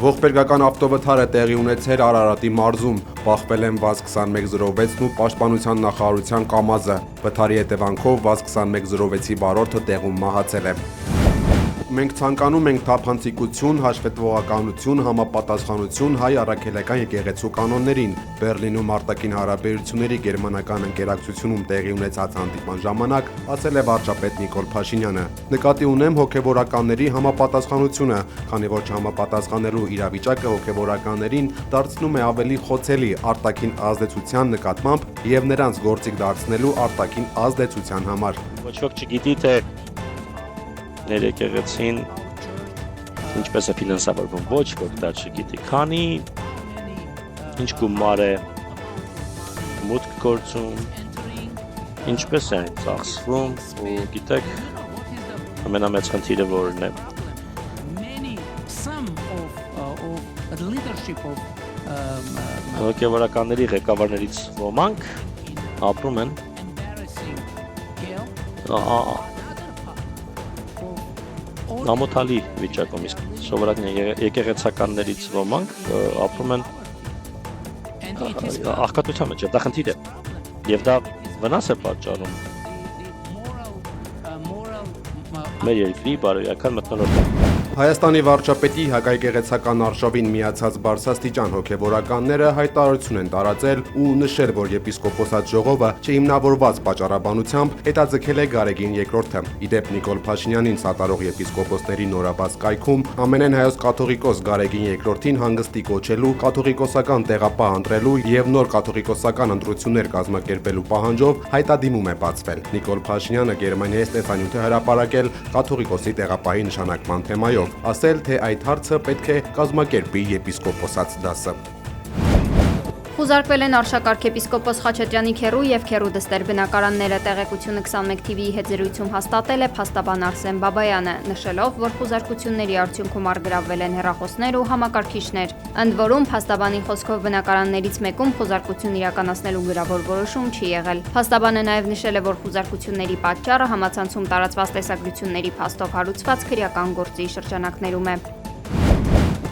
Ողբերգական ավտովթարը տեղի ունեցել Արարատի մարզում, բախվել են ՎԱԶ-2106-ն ու Պաշտպանության նախարարության ԿԱՄԱԶ-ը, վթարի հետևանքով ՎԱԶ-2106-ի վարորդը տեղում մահացել է։ Մենք ցանկանում ենք թափանցիկություն, հաշվետվողականություն, համապատասխանություն հայ առաքելական եկեղեցու կանոններին։ Բեռլինում արտաքին հարաբերությունների գերմանական ընկերակցությունում տեղի ունեցած հանդիպման ժամանակ ասել է վարչապետ Նիկոլ Փաշինյանը։ Նկատի ունեմ հոգևորականների համապատասխանությունը, քանի որ չհամապատասխանելու իրավիճակը հոգևորականներին դարձնում է ավելի խոցելի արտաքին ազդեցության նկատմամբ եւ նրանց գործիք դարձնելու արտաքին ազդեցության համար։ Ոչ ոք չգիտի թե ներ եկեղեցին ինչպես է ֆինանսավորվում, ոչ ոք դա չգիտի, քանի ինչ գումար է մուտք գործում, ինչպես է ծախսվում ու գիտեք ամենամեծ խնդիրը որն է։ Հոգևորականների ղեկավարներից ոմանք ապրում են ամոթալի վիճակում, իսկ սովորական եկեղեցականներից ոմանք ապրում են աղքատության մեջ, դա խնդիր է, եւ դա վնաս է պատճառում մեր երկրի բարոյական մթնոլորտին։ Հայաստանի վարչապետի հակաեկեղեցական արշավին միացած բարձրաստիճան հոգևորականները հայտարարություն են տարածել ու նշել, որ եպիսկոպոսատ ժողովը չհիմնավորված պատճառաբանությամբ հետաձգել է Գարեգին II-ը։ Իդեպ Նիկոլ Փաշինյանին սատարող եպիսկոպոսների նորաբաց կայքում ամենայն հայոց կաթողիկոս Գարեգին II-ին հանգստի կոչելու, կաթողիկոսական տեղապահ ընտրելու եւ նոր կաթողիկոսական ընտրություններ կազմակերպելու պահանջով հայտադիմում է բացվել։ Նիկոլ Փաշինյանը Գերմանիայից տեսանյութ է հրապարակել կաթողիկոսի տեղապահի նշանակման թեմայով, ասել, թե այդ հարցը պետք է կազմակերպի եպիսկոպոսաց դասը։ Խուզարկվել են Արշակարգ եպիսկոպոս Խաչատրյանի քեռու եւ քեռու դստեր բնակարանները, տեղեկությունը 21 TV-ի հետ զրույցում հաստատել է փաստաբան Արսեն Բաբայանը, նշելով, որ խուզարկությունների արդյունքում առգրավվել են հեռախոսներ ու համակարգիչներ։ Ընդ որում, փաստաբանի խոսքով բնակարաններից մեկում խուզարկություն իրականացնելու գրավոր որոշում չի եղել։ Փաստաբանը նաեւ նշել է, որ խուզարկությունների պատճառը համացանցում տարածված տեսագրությունների փաստով հարուցված քրեական գործի շրջանակներում է։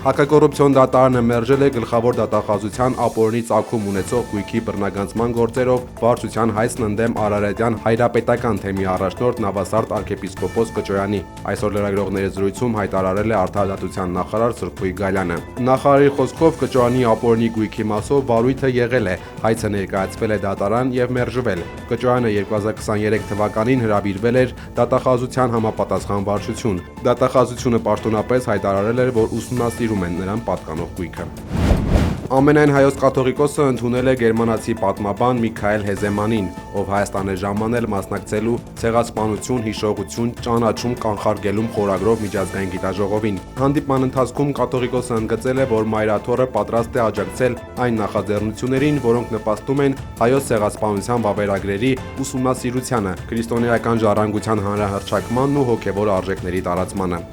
Հակակոռուպցիոն դատարանը մերժել է գլխավոր դատախազության ապօրինի ծագում ունեցող գույքի բռնագանձման գործերով վարչության հայցն ընդդեմ Արարատյան հայրապետական թեմի առաջնորդ Նավասարդ arczepiskopos Կճոյանի։ Այսօր լրագրողների զրույցում հայտարարել է Արդարադատության նախարար Սրփուի Գալյանը։ Նախարարի խոսքով Կճոյանի ապօրինի գույքի մասով վարույթը եղել է, հայցը ներկայացվել է դատարան եւ մերժվել։ Կճոյանը 2023 թվականին հրավիրվել էր դատախազության համապատասխան վարչություն։ Դատախազությունը պաշտոնապես հայտարարել էր, որ ուսումնասիրում են նրան պատկանող գույքը։ Ամենայն հայոց կաթողիկոսը ընդունել է գերմանացի պատմաբան Միքայել Հեզեմանին, ով Հայաստան է ժամանել մասնակցելու ցեղասպանություն, հիշողություն, ճանաչում կանխարգելում խորագրով միջազգային գիտաժողովին։ Հանդիպման ընթացքում կաթողիկոսը ընդգծել է, որ Մայրաթոռը պատրաստ է աջակցել այն նախաձեռնություններին, որոնք նպաստում են հայոց ցեղասպանության վավերագրերի ուսումնասիրությանը, քրիստոնեական ժառանգության հանրահռչակմանն ու հոգևոր արժեքների տարածմանը։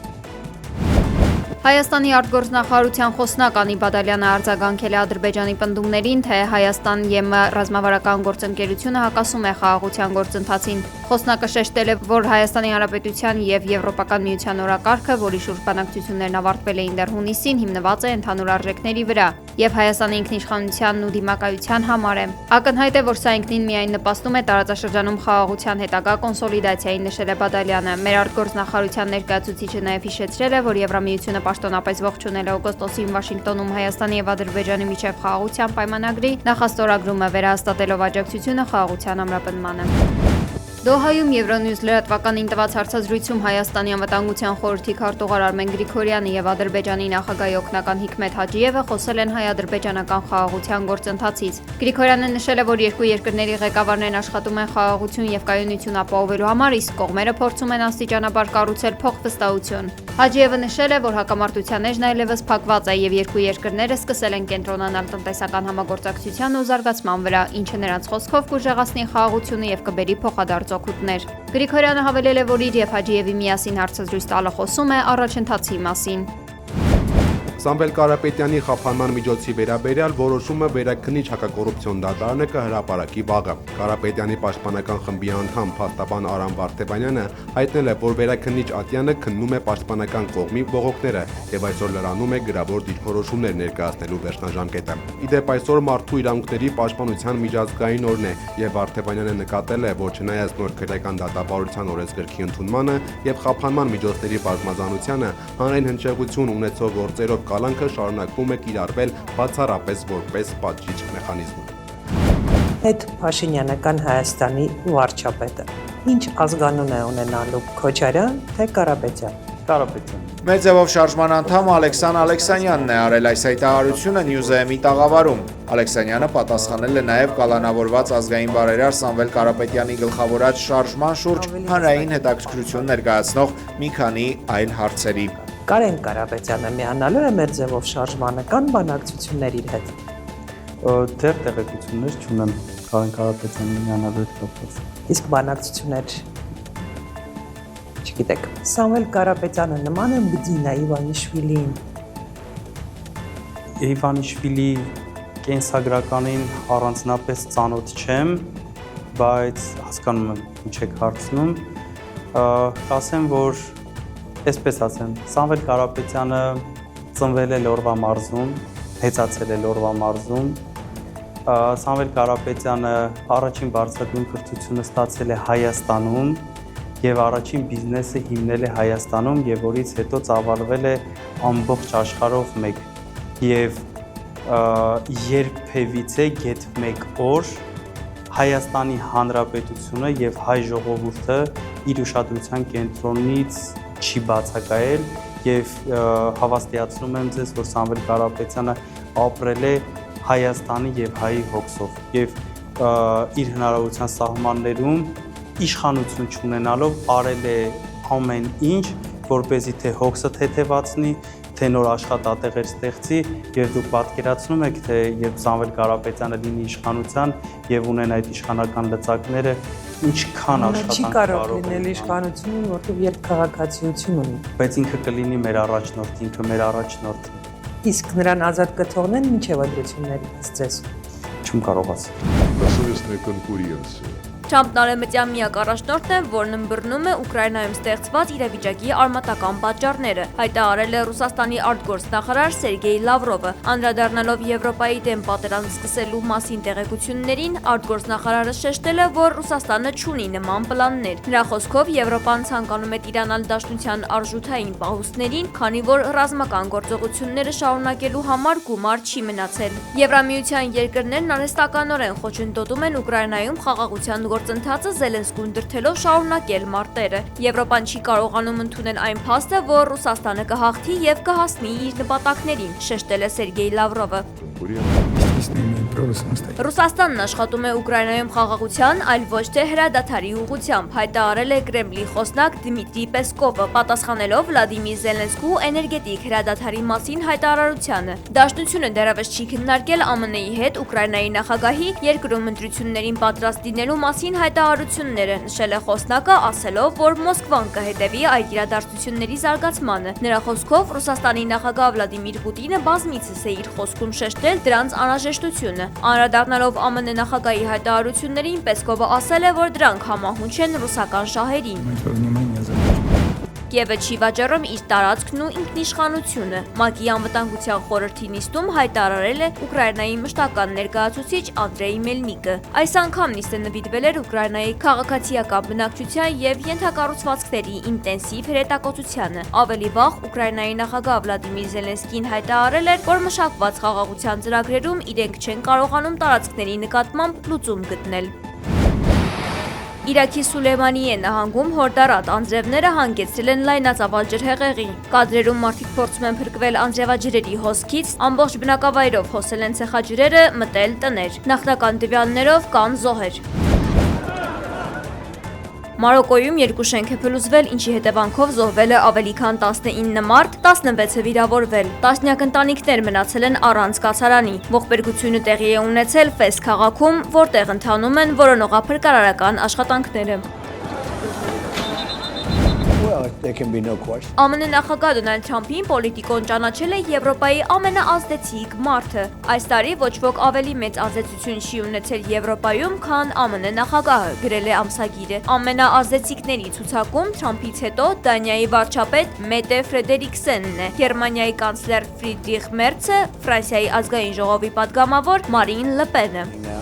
Հայաստանի արտգործնախարարության խոսնակ Անի Բադալյանը արձագանքել է Ադրբեջանի պնդումներին, թե Հայաստան ԵՄ ռազմավարական գործընկերությունը հակասում է խաղաղության գործընթացին։ Խոսնակը շեշտել է, որ Հայաստանի Հանրապետության եւ Եվրոպական միության օրակարգը, որի շուրջ բանակցություններն ավարտվել էին դեռ հունիսին, հիմնված է ընդհանուր արժեքների վրա եւ Հայաստանի ինքնիշխանությանն ու դիմակայության համար է։ Ակնհայտ է, որ սա ինքնին միայն նպաստում է տարածաշրջանում խաղաղության հետագա կոնսոլիդացիային, նշել է Բադալյանը։ Մեր արտգործնախարարության ներկայացուցիչը նաեւ հիշեցրել է, որ Եվրամիությունը պաշտոնապես ողջունել է օգոստոսին Վաշինգտոնում Հայաստանի եւ Ադրբեջանի միջև խաղաղության պայմանագրի նախաստորագրումը, վերահաստատելով աջակցությունը խաղաղության ամրապնդմանը։ Դոհայում Euronews լրատվականին տված հարցազրույցում Հայաստանի անվտանգության խորհրդի քարտուղար Արմեն Գրիգորյանը եւ Ադրբեջանի նախագահի օգնական Հիկմետ Հաջիևը խոսել են հայ-ադրբեջանական խաղաղության գործընթացից։ Գրիգորյանը նշել է, որ երկու երկրների ղեկավարներն աշխատում են խաղաղություն եւ կայունություն ապահովելու համար, իսկ կողմերը փորձում են աստիճանաբար կառուցել փոխվստահություն։ Հաջիևը նշել է, որ հակամարտության էջն այլևս փակված է եւ երկու երկրները սկսել են կենտրոնանալ տնտեսական համագործակցության ու զարգացման վրա, ինչը նրանց խոսքով կուժեղացնի խաղաղությունը եւ կբերի փոխադարձ օգուտներ։ Գրիգորյանը հավելել է, որ իր եւ Հաջիևի միասին հարցազրույց տալը խոսում է առաջընթացի մասին։ Սամվել Կարապետյանի խափանման միջոցի վերաբերյալ որոշումը վերաքննիչ հակակոռուպցիոն դատարանը կհրապարակի վաղը։ Կարապետյանի պաշտպանական խմբի անդամ փաստաբան Արամ Վարդեվանյանը հայտնել է, որ վերաքննիչ ատյանը քննում է պաշտպանական կողմի բողոքները եւ այսօր լրանում է գրավոր դիրքորոշումներ ներկայացնելու վերջնաժամկետը։ Իդեպ այսօր մարդու իրավունքների պաշտպանության միջազգային օրն է եւ Վարդեվանյանը նկատել է, որ չնայած նոր քրեական դատավարության օրենսգրքի ընդունմանը եւ խափանման միջոցների բազմազանությանը հանրային հնչեղություն ունեցող գործերով կալանքը շարունակվում է կիրառվել բացառապես որպես պատժիչ մեխանիզմ։ Հետ Փաշինյանական Հայաստանի վարչապետը ինչ ազգանուն է ունենալու Քոչարյան թե Կարապետյան։ Կարապետյան։ Մեծ ձևով շարժման անդամ Ալեքսան Ալեքսանյանն է արել այս հայտարարությունը Նյուզեեմի տաղավարում։ Ալեքսանյանը պատասխանել է նաև կալանավորված ազգային բարերար Սամվել Կարապետյանի գլխավորած շարժման շուրջ հանրային հետաքրքրություն ներկայացնող մի քանի այլ հարցերի։ Կարեն Կարապետյանը միանալու է մեր ձևով շարժմանը կան բանակցություններ իր հետ։ Դեռ տեղեկություններ չունեմ Կարեն Կարապետյանի միանալու հետ կապված։ Իսկ բանակցություններ չգիտեք։ Սամվել Կարապետյանը նման է Բդինա Իվանիշվիլիին։ Իվանիշվիլի կենսագրականին առանձնապես ծանոթ չեմ, բայց հասկանում եմ ինչ եք հարցնում։ Ասեմ, որ այսպես ասեմ, Սամվել Կարապետյանը ծնվել է Լորվա մարզում, հեծացել է Լորվա մարզում։ Սամվել Կարապետյանը առաջին բարձրագույն կրթությունը ստացել է Հայաստանում եւ առաջին բիզնեսը հիմնել է Հայաստանում եւ որից հետո ծավալվել է ամբողջ աշխարհով մեկ եւ երբևիցե գեթ մեկ օր Հայաստանի Հանրապետությունը եւ հայ ժողովուրդը իր ուշադրության կենտրոնից չի բացակայել եւ հավաստիացնում եմ ձեզ, որ Սամվել Կարապետյանը ապրել է Հայաստանի եւ հայի հոգսով եւ իր հնարավորության սահմաններում իշխանություն չունենալով արել է ամեն ինչ, որպեսզի թե հոգսը թեթևացնի, թե նոր աշխատատեղեր ստեղծի եւ դուք պատկերացնում եք, թե երբ Սամվել Կարապետյանը լինի իշխանության եւ ունեն այդ իշխանական լծակները, ինչքան աշխատանք կարող լինել իշխանությունը, որտեղ երկքաղաքացիություն ունի։ Բայց ինքը կլինի մեր առաջնորդ, ինքը մեր առաջնորդն է։ Իսկ նրան ազատ կթողնեն մինչև ընտրությունների ձեզ։ Չեմ կարող ասել։ Добросовестная конкуренция. Թրամփն արևմտյան միակ առաջնորդն է, որն ըմբռնում է Ուկրաինայում ստեղծված իրավիճակի արմատական պատճառները, հայտարարել է Ռուսաստանի արտգործնախարար Սերգեյ Լավրովը։ Անդրադառնալով Եվրոպայի դեմ պատերազմ սկսելու մասին տեղեկություններին, արտգործնախարարը շեշտել է, որ Ռուսաստանը չունի նման պլաններ։ Նրա խոսքով Եվրոպան ցանկանում է տիրանալ Դաշնության արժութային պահուստներին, քանի որ ռազմական գործողությունները շարունակելու համար գումար չի մնացել։ Եվրամիության երկրներն արհեստականորեն խոչընդոտում են Ուկրաինայում խաղաղության գործընթացը Զելենսկուն դրթելով շարունակել մարտերը։ Եվրոպան չի կարողանում ընդունել այն փաստը, որ Ռուսաստանը կհաղթի եւ կհասնի իր նպատակներին, շեշտել է Սերգեյ Լավրովը։ Ռուսաստանն աշխատում է Ուկրաինայում խաղաղության, այլ ոչ թե հրադադարի ուղղությամբ, հայտարարել է Կրեմլի խոսնակ Դմիտրի Պեսկովը, պատասխանելով Վլադիմիր Զելենսկու էներգետիկ հրադադարի մասին հայտարարությանը։ Դաշնությունը դեռևս չի քննարկել ԱՄՆ-ի հետ Ուկրաինայի նախագահի երկրում ընտրություններին պատրաստ լինելու մասին հայտարարությունները, նշել է խոսնակը, ասելով, որ Մոսկվան կհետևի այդ իրադարձությունների զարգացմանը։ Նրա խոսքով Ռուսաստանի նախագահ Վլադիմիր Պուտինը բազմիցս է իր խոսքում շեշտել դրանց անհրաժեշտությունը։ Անդրադառնալով ԱՄՆ նախագահի հայտարարություններին, Պեսկովը ասել է, որ դրանք համահունչ են ռուսական շահերին։ Կիևը չի վաճառում իր տարածքն ու ինքնիշխանությունը։ ՄԱԿ-ի անվտանգության խորհրդի նիստում հայտարարել է Ուկրաինայի մշտական ներկայացուցիչ Անդրեյ Մելնիկը։ Այս անգամ նիստը նվիրվել էր Ուկրաինայի քաղաքացիական բնակչության եւ ենթակառուցվածքների ինտենսիվ հրետակոծությանը։ Ավելի վաղ Ուկրաինայի նախագահ Վլադիմիր Զելենսկին հայտարարել էր, որ մշակված խաղաղության ծրագրերում իրենք չեն կարողանում տարածքների նկատմամբ լուծում գտնել։ Իրաքի Սուլեյմանիե նահանգում հորդառատ անձրևները հանգեցրել են լայնածավալ ջրհեղեղի։ Կադրերում մարդիկ փորձում են փրկվել անձրևաջրերի հոսքից, ամբողջ բնակավայրով հոսել են ցեխաջրերը, մտել տներ։ Նախնական տվյալներով կան զոհեր։ Մարոկոյում երկու շենք է փլուզվել, ինչի հետևանքով զոհվել է ավելի քան 19 մարդ, 16-ը վիրավորվել։ Տասնյակ ընտանիքներ մնացել են առանց կացարանի։ Ողբերգությունը տեղի է ունեցել Ֆես քաղաքում, որտեղ ընթանում են որոնողափրկարարական աշխատանքները։ there can be no question. ԱՄՆ նախագահ Դոնալդ Թրամփին պոլիտիկոն ճանաչել է Եվրոպայի ամենաազդեցիկ մարդը։ Այս տարի ոչ ոք ավելի մեծ ազդեցություն չի ունեցել Եվրոպայում, քան ԱՄՆ նախագահը, գրել է ամսագիրը։ Ամենաազդեցիկների ցուցակում Թրամփից հետո Դանիայի վարչապետ Մետե Ֆրեդերիկսենն է, Գերմանիայի կանցլեր Ֆրիդրիխ Մերցը, Ֆրանսիայի ազգային ժողովի պատգամավոր Մարին Լը Պենը։